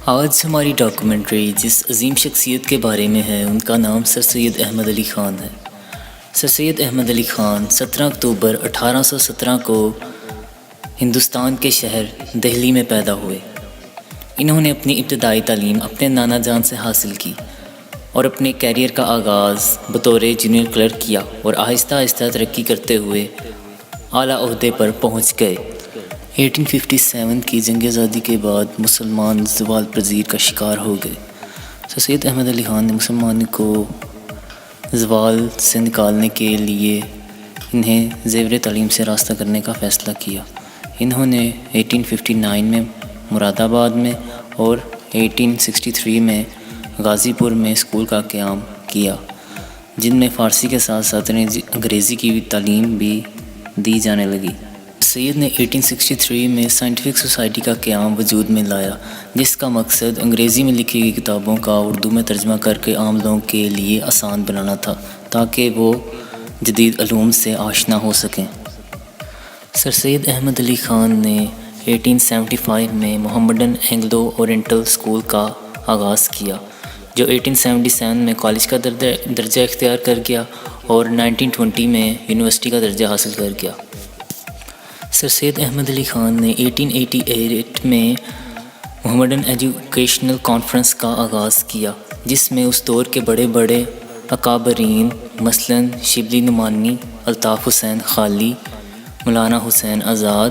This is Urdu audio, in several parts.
آج ہماری ڈاکومنٹری جس عظیم شخصیت کے بارے میں ہے ان کا نام سر سید احمد علی خان ہے۔ سر سید احمد علی خان 17 اکتوبر 1817 کو ہندوستان کے شہر دہلی میں پیدا ہوئے۔ انہوں نے اپنی ابتدائی تعلیم اپنے نانا جان سے حاصل کی اور اپنے کیریئر کا آغاز بطور جونیئر کلرک کیا اور آہستہ آہستہ ترقی کرتے ہوئے اعلیٰ عہدے پر پہنچ گئے۔ 1857 کی جنگ آزادی کے بعد مسلمان زوال پذیر کا شکار ہو گئے۔ سر سید احمد علی خان نے مسلمانوں کو زوال سے نکالنے کے لیے انہیں زیور تعلیم سے راستہ کرنے کا فیصلہ کیا۔ انہوں نے 1859 میں مراد آباد میں اور 1863 میں غازی پور میں اسکول کا قیام کیا، جن میں فارسی کے ساتھ ساتھ انگریزی کی تعلیم بھی دی جانے لگی۔ سید نے 1863 میں سائنٹیفک سوسائٹی کا قیام وجود میں لایا، جس کا مقصد انگریزی میں لکھی گئی کتابوں کا اردو میں ترجمہ کر کے عام لوگوں کے لیے آسان بنانا تھا تاکہ وہ جدید علوم سے آشنا ہو سکیں۔ سر سید احمد علی خان نے 1875 میں محمڈن اینگلو اورینٹل اسکول کا آغاز کیا، جو 1877 میں کالج کا درجہ اختیار کر گیا اور 1920 میں یونیورسٹی کا درجہ حاصل کر گیا۔ سر سید احمد علی خان نے 1888 میں محمڈن ایجوکیشنل کانفرنس کا آغاز کیا، جس میں اس دور کے بڑے بڑے اکابرین مثلاً شبلی نعمانی، الطاف حسین خالی، مولانا حسین آزاد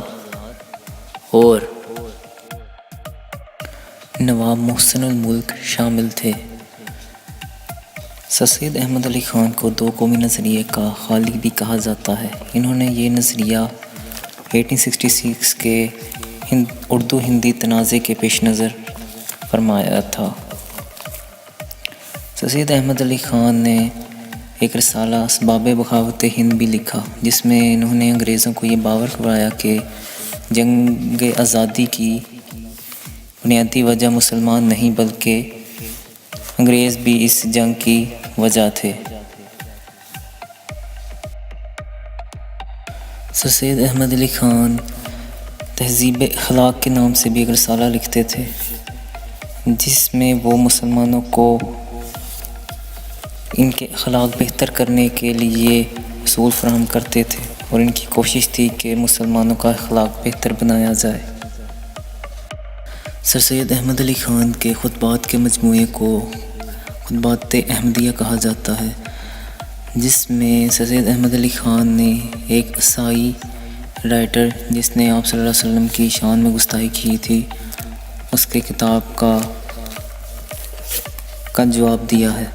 اور نواب محسن الملک شامل تھے۔ سر سید احمد علی خان کو دو قومی نظریے کا خالق بھی کہا جاتا ہے۔ انہوں نے یہ نظریہ 1866 کے اردو ہندی تنازع کے پیش نظر فرمایا تھا۔ سر سید احمد علی خان نے ایک رسالہ اسباب بغاوت ہند بھی لکھا، جس میں انہوں نے انگریزوں کو یہ باور کرایا کہ جنگ آزادی کی بنیادی وجہ مسلمان نہیں بلکہ انگریز بھی اس جنگ کی وجہ تھے۔ سر سید احمد علی خان تہذیب اخلاق کے نام سے بھی ایک رسالہ لکھتے تھے، جس میں وہ مسلمانوں کو ان کے اخلاق بہتر کرنے کے لیے اصول فراہم کرتے تھے اور ان کی کوشش تھی کہ مسلمانوں کا اخلاق بہتر بنایا جائے۔ سر سید احمد علی خان کے خطبات کے مجموعے کو خطبات احمدیہ کہا جاتا ہے، جس میں سر سید احمد علی خان نے ایک عیسائی رائٹر جس نے آپ صلی اللہ علیہ وسلم کی شان میں گستاخی کی تھی، اس کے کتاب کا جواب دیا ہے۔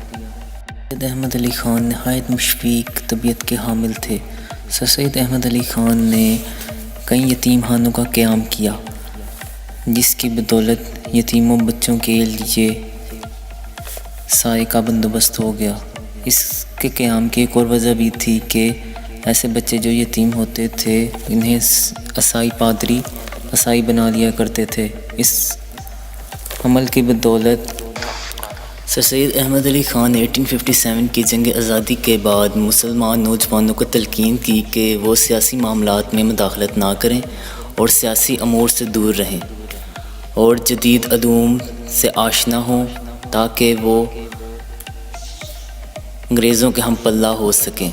سید احمد علی خان نہایت مشفق طبیعت کے حامل تھے۔ سر سید احمد علی خان نے کئی یتیم خانوں کا قیام کیا، جس کی بدولت یتیموں بچوں کے لیے سائے کا بندوبست ہو گیا۔ اس کے قیام کی ایک اور وجہ بھی تھی کہ ایسے بچے جو یتیم ہوتے تھے انہیں عیسائی پادری عیسائی بنا لیا کرتے تھے۔ اس عمل کی بدولت سر سید احمد علی خان نے 1857 کی جنگ آزادی کے بعد مسلمان نوجوانوں کو تلقین کی کہ وہ سیاسی معاملات میں مداخلت نہ کریں اور سیاسی امور سے دور رہیں اور جدید علوم سے آشنا ہوں تاکہ وہ انگریزوں کے ہم پلہ ہو سکیں،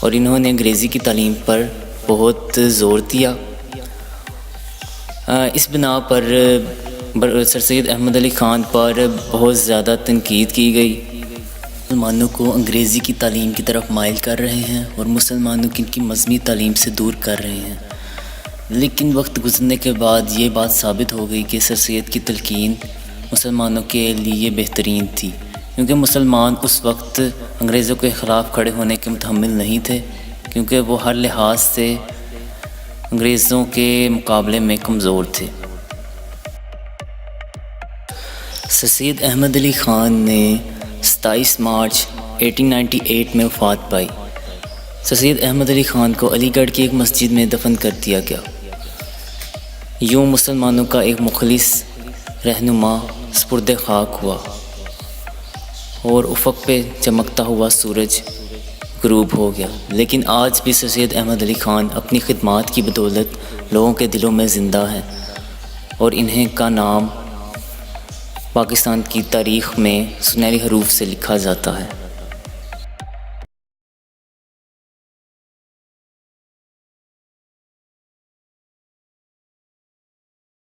اور انہوں نے انگریزی کی تعلیم پر بہت زور دیا۔ اس بنا پر سر سید احمد علی خان پر بہت زیادہ تنقید کی گئی۔ مسلمانوں کو انگریزی کی تعلیم کی طرف مائل کر رہے ہیں اور مسلمانوں کی ان کی مذہبی تعلیم سے دور کر رہے ہیں، لیکن وقت گزرنے کے بعد یہ بات ثابت ہو گئی کہ سر سید کی تلقین مسلمانوں کے لیے بہترین تھی، کیونکہ مسلمان اس وقت انگریزوں کے خلاف کھڑے ہونے کے متحمل نہیں تھے، کیونکہ وہ ہر لحاظ سے انگریزوں کے مقابلے میں کمزور تھے۔ سر سید احمد علی خان نے 27 مارچ 1898 میں وفات پائی۔ سر سید احمد علی خان کو علی گڑھ کی ایک مسجد میں دفن کر دیا گیا۔ یوں مسلمانوں کا ایک مخلص رہنما سپرد خاک ہوا اور افق پہ چمکتا ہوا سورج غروب ہو گیا، لیکن آج بھی سر سید احمد علی خان اپنی خدمات کی بدولت لوگوں کے دلوں میں زندہ ہیں اور انہیں کا نام پاکستان کی تاریخ میں سنہری حروف سے لکھا جاتا ہے۔